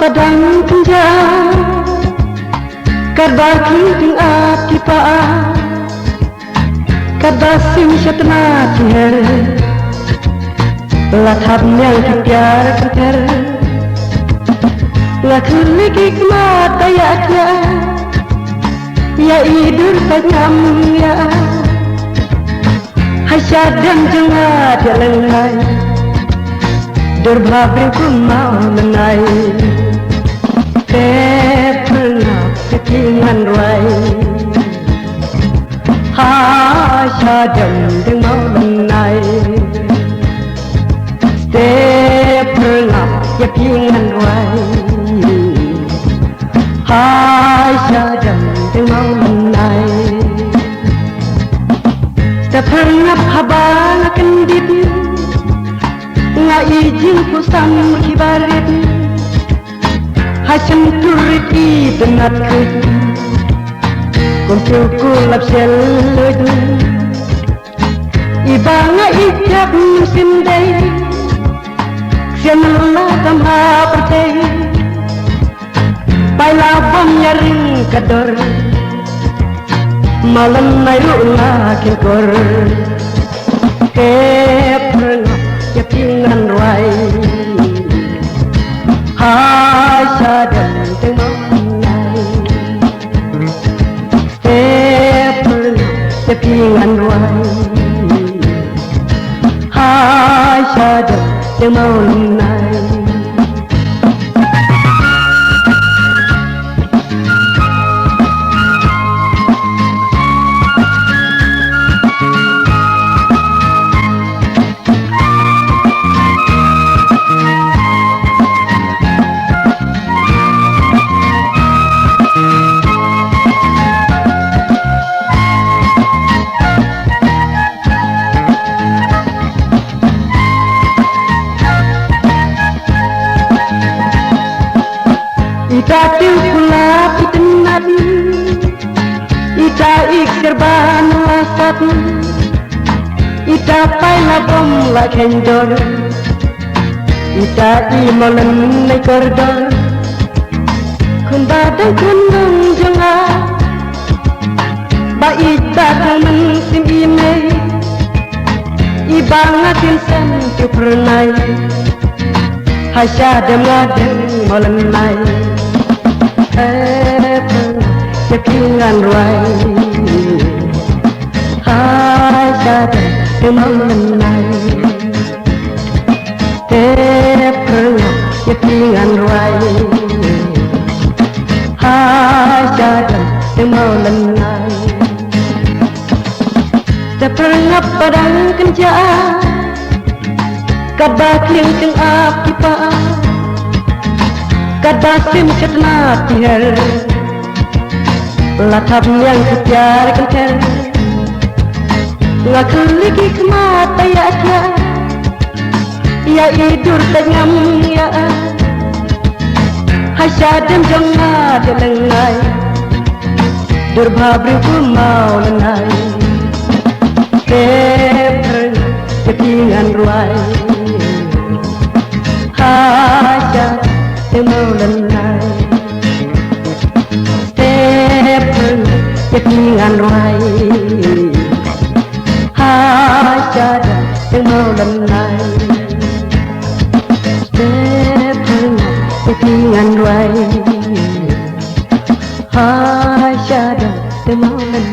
padang kenja karbaki jing ati pa kadasim syatna tiher lathab nyang tiar keter lakhuliki kemata ya dia ya idur tajam ya hasyadam jengat ya lengai Durbhabri ku mau menai pernah ketingan ruai hasyadam jeng mau menai pernah ketingan ruai hasyadam jeng mau menai pernah habang kendit nga ijin ku sam kibarit hasan turit i denat ku kuntu ku lapsel ledu ibanga ijak musim day sianala tamha pertay paila bom nyaring kador malam nayu la kekor pernah yakingan ruai hasyadam jeng mau menai pernah yakingan ruai hasyadam jeng mau menai Ita pula pitenat Ita iksir ban lasat Ita paila bom la kendor Ita imolen na kordor Kun badang kundang jonga Ba ita kamen sim ime Ibangatin sen tu pernai Hasyadam ngadeng molen nai yakingan ruai hasyadam jeng mau menai pernah yakingan ruai hasyadam jeng mau menai pernah padang kenja kabakling jeng api pa kadasim syatna tiher lathab yang ketiar keter ngakuliki kemata ya dia ya idur tajam ya hasyadam jangan lengai durbhabri ku mau lengai pernah ketingan ruai hasyadam jeng mau lenai pernah yakingan ruai hasyadam jeng mau lenai pernah yakingan ruai hasyadam jeng mau lenai